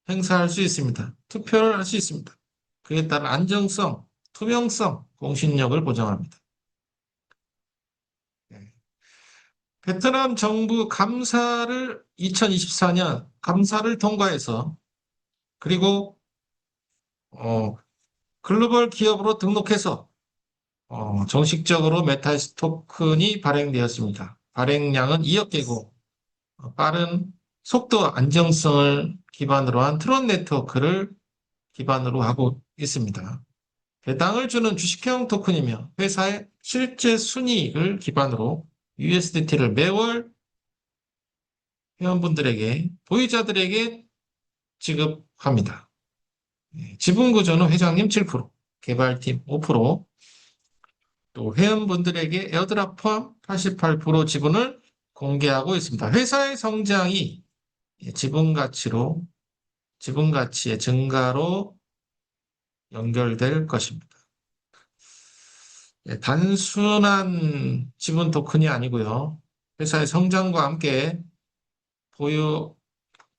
행사할 수 있습니다. 투표를 할 수 있습니다. 그에 따른 안정성, 투명성, 공신력을 보장합니다. 네. 베트남 정부 감사를 2024년 감사를 통과해서 그리고 어, 글로벌 기업으로 등록해서 정식적으로 메타스 토큰이 발행되었습니다. 발행량은 2억 개고 빠른 속도 안정성을 기반으로 한 트론 네트워크를 기반으로 하고 있습니다. 배당을 주는 주식형 토큰이며 회사의 실제 순이익을 기반으로 USDT를 매월 회원분들에게, 보유자들에게 지급합니다. 지분 구조는 회장님 7%, 개발팀 5%, 또 회원분들에게 에어드랍 포함 88% 지분을 공개하고 있습니다. 회사의 성장이 지분 가치의 증가로 연결될 것입니다. 단순한 지분 토큰이 아니고요. 회사의 성장과 함께 보유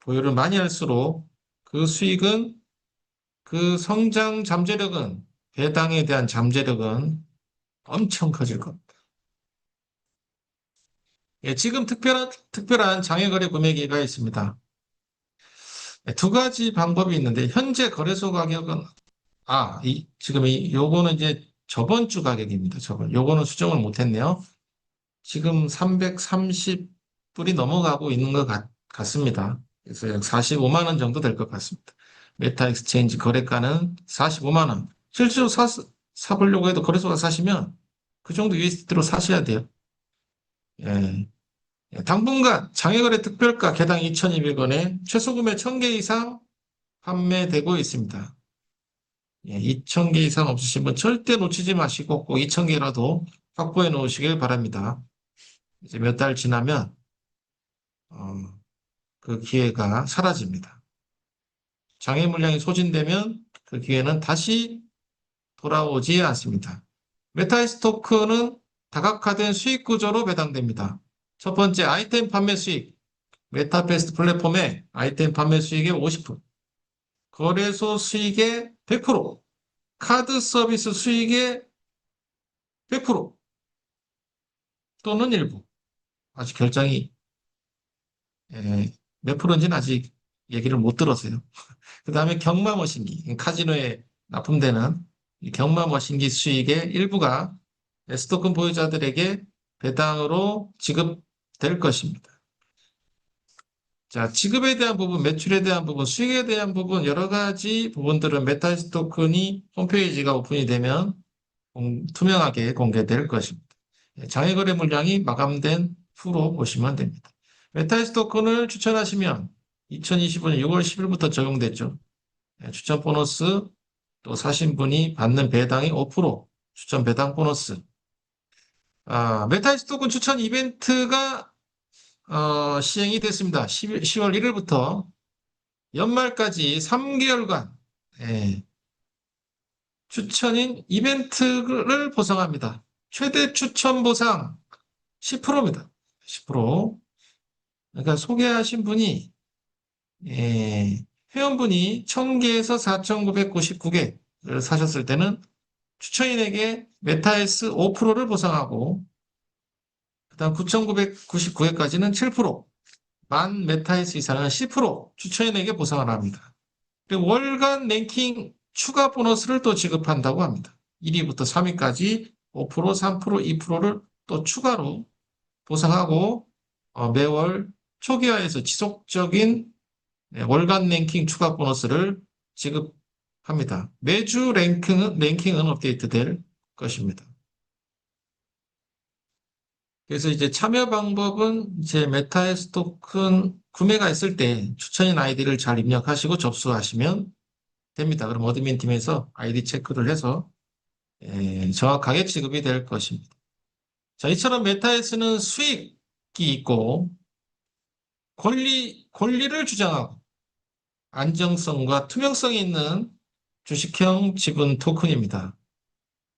보유를 많이 할수록 그 수익은 그 성장 잠재력은 배당에 대한 잠재력은 엄청 커질 겁니다. 예, 지금 특별한 장외거래 금액이가 있습니다. 예, 두 가지 방법이 있는데 현재 거래소 가격은 지금 요거는 이제 저번 주 가격입니다. 요거는 수정을 못했네요. 지금 330불이 넘어가고 있는 것 같습니다. 그래서 약 45만 원 정도 될 것 같습니다. 메타 익스체인지 거래가는 45만 원. 실제로 사보려고 해도 거래소가 사시면 그 정도 USD로 사셔야 돼요. 예. 예, 당분간 장외거래 특별가 개당 2,200원에 최소구매 1,000개 이상 판매되고 있습니다. 예, 2,000개 이상 없으신 분 절대 놓치지 마시고 꼭 2,000개라도 확보해 놓으시길 바랍니다. 이제 몇 달 지나면 어, 그 기회가 사라집니다. 장애 물량이 소진되면 그 기회는 다시 돌아오지 않습니다. 메타이스 토큰은 다각화된 수익 구조로 배당됩니다. 첫 번째 아이템 판매 수익, 메타패스트 플랫폼의 아이템 판매 수익의 50%, 거래소 수익의 100%, 카드 서비스 수익의 100% 또는 일부. 아직 결정이 몇 프로인지는 아직 얘기를 못 들었어요. 그 다음에 경마머신기, 카지노에 납품되는 이 경마머신기 수익의 일부가 스토큰 보유자들에게 배당으로 지급될 것입니다. 자, 지급에 대한 부분, 매출에 대한 부분, 수익에 대한 부분, 여러 가지 부분들은 메타이스 토큰이 홈페이지가 오픈이 되면 투명하게 공개될 것입니다. 장외거래 물량이 마감된 후로 보시면 됩니다. 메타이스 토큰을 추천하시면 2025년 6월 10일부터 적용됐죠. 추천 보너스 또 사신 분이 받는 배당이 5% 추천 배당 보너스. 메타이스 토큰 추천 이벤트가 시행이 됐습니다. 10월 1일부터 연말까지 3개월간 추천인 이벤트를 보상합니다. 최대 추천 보상 10%입니다. 10%. 그러니까 소개하신 분이 회원분이 1,000개에서 4,999개를 사셨을 때는 추천인에게 메타에스 5%를 보상하고 그다음 9,999회까지는 7%, 만 메타에스 이상은 10% 추천인에게 보상을 합니다. 그리고 월간 랭킹 추가 보너스를 또 지급한다고 합니다. 1위부터 3위까지 5%, 3%, 2%를 또 추가로 보상하고 매월 초기화해서 지속적인 월간 랭킹 추가 보너스를 지급합니다. 매주 랭킹은 업데이트될 것입니다. 그래서 이제 참여 방법은 이제 메타에스 토큰 구매가 있을 때 추천인 아이디를 잘 입력하시고 접수하시면 됩니다. 그럼 어드민 팀에서 아이디 체크를 해서 정확하게 지급이 될 것입니다. 자, 이처럼 메타에스는 수익이 있고 권리를 주장하고 안정성과 투명성이 있는 주식형 지분 토큰입니다.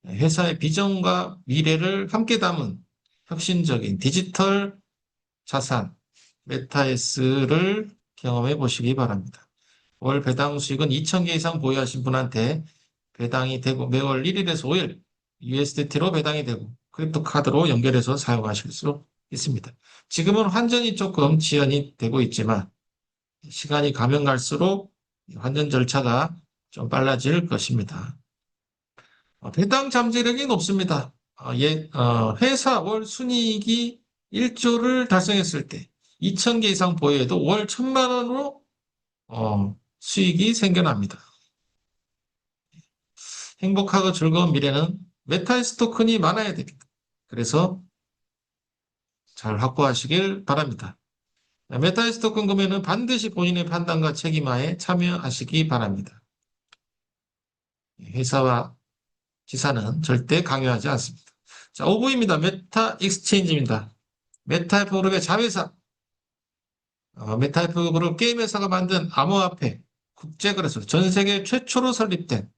회사의 비전과 미래를 함께 담은 혁신적인 디지털 자산 메타에스를 경험해 보시기 바랍니다. 월 배당 수익은 2,000개 이상 보유하신 분한테 배당이 되고 매월 1일에서 5일 USDT로 배당이 되고 크립토 카드로 연결해서 사용하실 수 있습니다. 지금은 환전이 조금 지연이 되고 있지만 시간이 가면 갈수록 환전 절차가 좀 빨라질 것입니다. 배당 잠재력이 높습니다. 회사 월 순이익이 1조를 달성했을 때 2,000개 이상 보유해도 월 1,000만 원으로 수익이 생겨납니다. 행복하고 즐거운 미래는 메타이스 토큰이 많아야 됩니다. 그래서 잘 확보하시길 바랍니다. 메타이스 토큰 구매는 반드시 본인의 판단과 책임하에 참여하시기 바랍니다. 회사와 지사는 절대 강요하지 않습니다. 자, 5부입니다. 메타 익스체인지입니다. 메타이프 그룹의 자회사. 메타이프 그룹 게임 회사가 만든 암호화폐 국제거래소 전 세계 최초로 설립된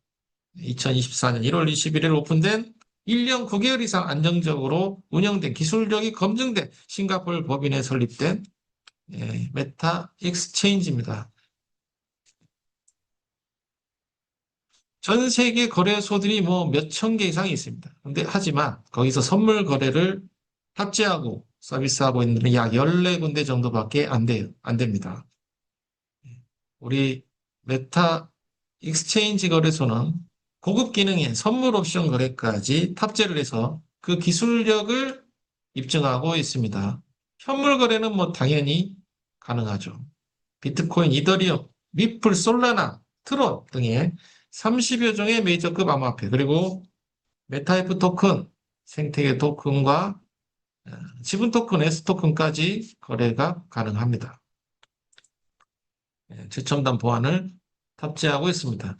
2024년 1월 21일 오픈된 1년 9개월 이상 안정적으로 운영된 기술력이 검증된 싱가포르 법인에 설립된 메타 익스체인지입니다. 전 세계 거래소들이 뭐 몇천 개 이상이 있습니다. 근데 하지만 거기서 선물 거래를 탑재하고 서비스하고 있는 데는 약 14군데 정도밖에 안 돼요. 안 됩니다. 우리 메타 익스체인지 거래소는 고급 기능인 선물 옵션 거래까지 탑재를 해서 그 기술력을 입증하고 있습니다. 현물 거래는 뭐 당연히 가능하죠. 비트코인, 이더리움, 리플, 솔라나, 트론 등의 30여 종의 메이저급 암호화폐, 그리고 메타이프 토큰, 생태계 토큰과 지분 토큰, S 토큰까지 거래가 가능합니다. 최첨단 보안을 탑재하고 있습니다.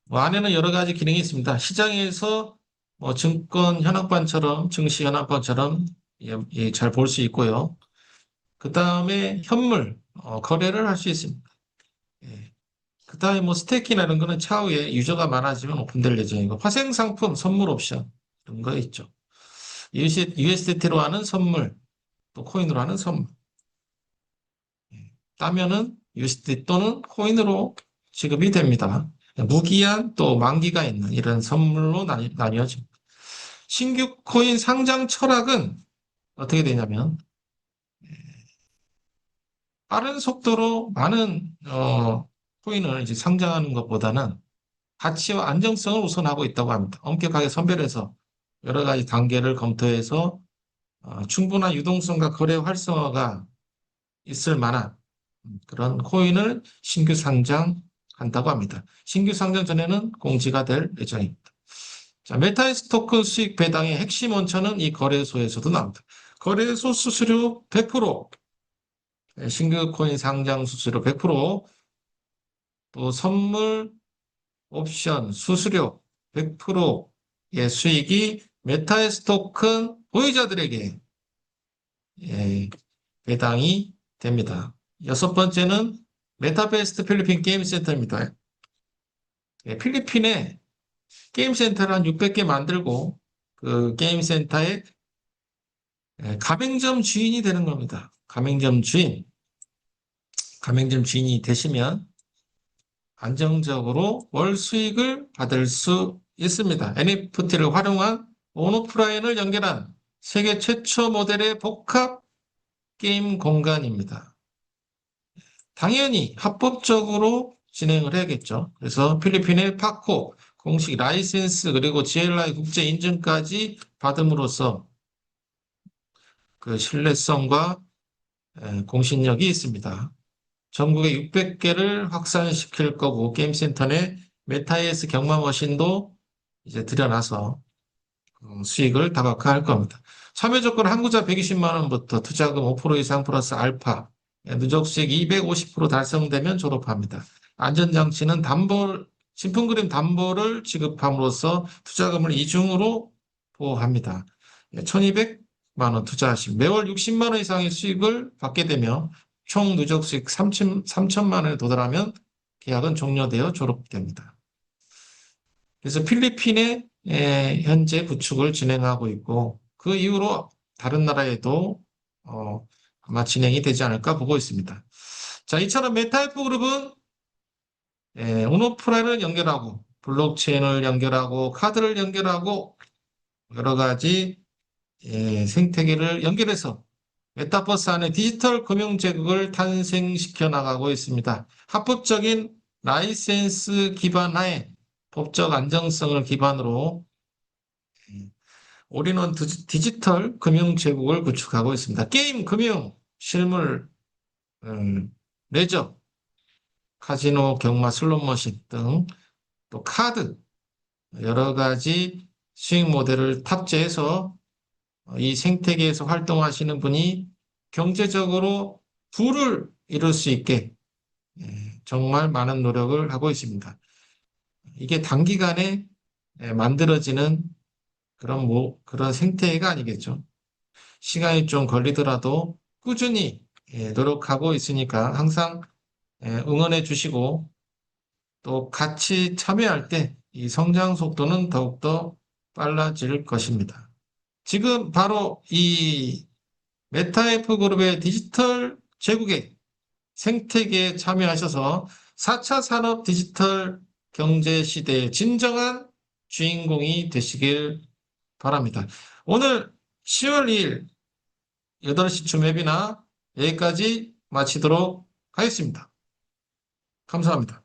뭐 안에는 여러 가지 기능이 있습니다. 시장에서 뭐 증권 현황판처럼, 증시 현황판처럼 잘 볼 수 있고요. 그 다음에 현물, 거래를 할 수 있습니다. 예. 그 다음에 뭐 스테이킹이나 이런 거는 차후에 유저가 많아지면 오픈될 예정이고, 화생 상품, 선물 옵션, 이런 거 있죠. USDT로 하는 선물, 또 코인으로 하는 선물. 따면은 USDT 또는 코인으로 지급이 됩니다. 무기한 또 만기가 있는 이런 선물로 나뉘어집니다. 신규 코인 상장 철학은 어떻게 되냐면 빠른 속도로 많은 코인을 이제 상장하는 것보다는 가치와 안정성을 우선하고 있다고 합니다. 엄격하게 선별해서 여러 가지 단계를 검토해서 충분한 유동성과 거래 활성화가 있을 만한 그런 코인을 신규 상장한다고 합니다. 신규 상장 전에는 공지가 될 예정입니다. 자, 메타이스 토큰 수익 배당의 핵심 원천은 이 거래소에서도 나옵니다. 거래소 수수료 100%, 신규 코인 상장 수수료 100%, 또 선물, 옵션, 수수료 100%의 수익이 메타이스 토큰 보유자들에게 예, 배당이 됩니다. 여섯 번째는 메타베스트 필리핀 게임센터입니다. 필리핀에 게임센터를 한 600개 만들고 그 게임센터에 가맹점 주인이 되는 겁니다. 가맹점 주인이 되시면 안정적으로 월 수익을 받을 수 있습니다. NFT를 활용한 온오프라인을 연결한 세계 최초 모델의 복합 게임 공간입니다. 당연히 합법적으로 진행을 해야겠죠. 그래서 필리핀의 파코 공식 라이센스 그리고 GLI 국제 인증까지 받음으로써 그 신뢰성과 공신력이 있습니다. 전국에 600개를 확산시킬 거고 게임센터 내 메타이에스 경마 머신도 이제 들여놔서 수익을 다각화할 겁니다. 참여 조건 한구자 120만 원부터 투자금 5% 이상 플러스 알파, 누적 수익 250% 달성되면 졸업합니다. 안전장치는 진품그림 담보를 지급함으로써 투자금을 이중으로 보호합니다. 1,200만 원 투자하시면 매월 60만 원 이상의 수익을 받게 되며 총 누적 수익 3천만 원에 도달하면 계약은 종료되어 졸업됩니다. 그래서 필리핀에 현재 구축을 진행하고 있고 그 이후로 다른 나라에도 아마 진행이 되지 않을까 보고 있습니다. 자, 이처럼 메타이프 그룹은 온오프라인을 연결하고 블록체인을 연결하고 카드를 연결하고 여러 가지 생태계를 연결해서 메타버스 안에 디지털 금융 제국을 탄생시켜 나가고 있습니다. 합법적인 라이센스 기반 하에 법적 안정성을 기반으로 올인원 디지털 금융 제국을 구축하고 있습니다. 게임, 금융, 실물, 레저, 카지노, 경마, 슬롯머신 등 또 카드 여러 가지 수익 모델을 탑재해서 이 생태계에서 활동하시는 분이 경제적으로 부를 이룰 수 있게 정말 많은 노력을 하고 있습니다. 이게 단기간에 만들어지는 그런 생태계가 아니겠죠. 시간이 좀 걸리더라도 꾸준히 노력하고 있으니까 항상 응원해 주시고 또 같이 참여할 때 이 성장 속도는 더욱더 빨라질 것입니다. 지금 바로 이 메타F 그룹의 디지털 제국의 생태계에 참여하셔서 4차 산업 디지털 경제 시대의 진정한 주인공이 되시길 바랍니다. 오늘 10월 2일 8시쯤 웨비나 여기까지 마치도록 하겠습니다. 감사합니다.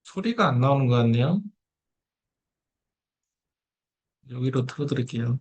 소리가 안 나오는 것 같네요. 여기로 틀어드릴게요.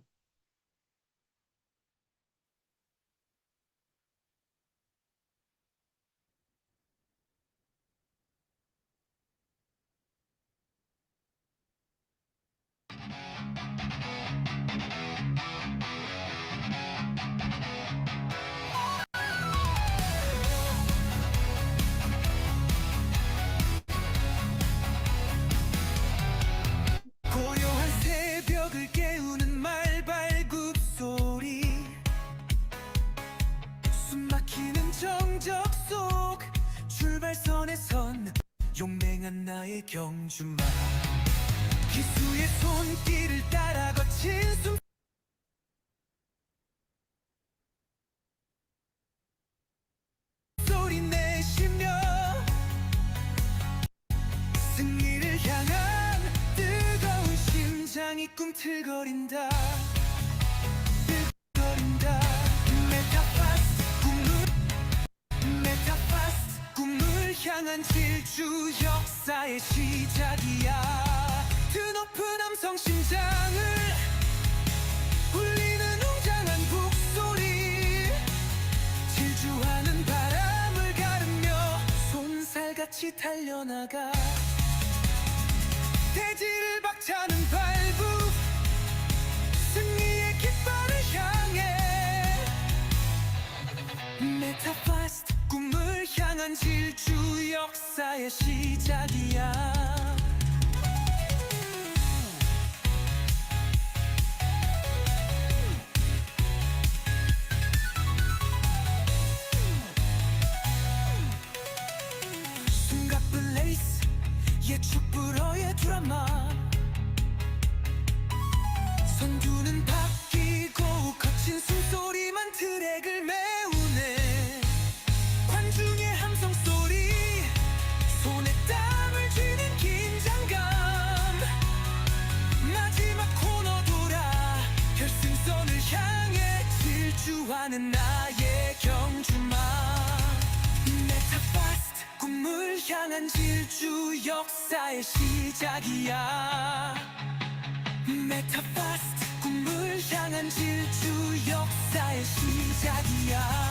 고요한 새벽을 깨우는 말발굽 소리, 숨막히는 정적 속 출발선에 선 용맹한 나의 경주마, 기수의 손길을 따라 거친 숨소리 내쉬며 승리를 향한 뜨거운 심장이 꿈틀거린다. 거린다. 메타파스트 꿈을 향한 질주 역사의 시작이야. 드높은 함성 심장을 울리는 웅장한 북소리, 질주하는 바람을 가르며 손살같이 달려나가. 대지를 박차는 발부, 승리의 깃발을 향해. 메타파스트 꿈을 향한 질주 역사의 시작이야. 숨각 블레이스 예측 불어의 드라마, 선두는 바뀌고 거친 숨소리만 트랙을 메우네. 관중의 함성 소리, 손에 땀을 쥐는 긴장감. 마지막 코너 돌아 결승선을 향해 질주하는 나의 경주마. 메타파스트 꿈을 향한 질주 역사의 시작이야. 메타파스트 꿈을 향한 질주 역사의 시작이야.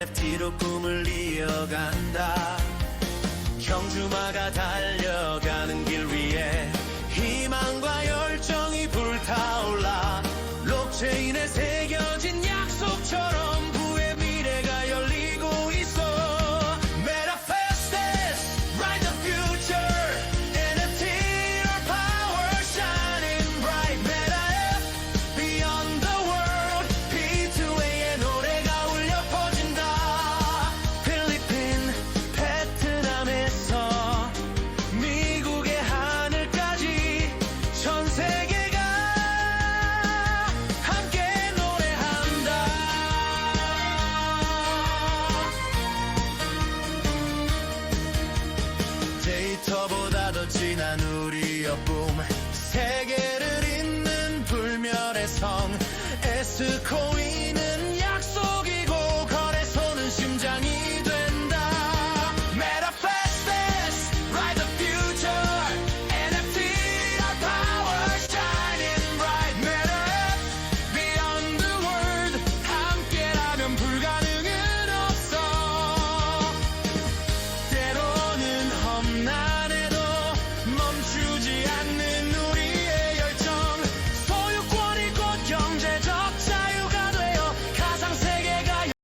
NFT로 꿈을 이어간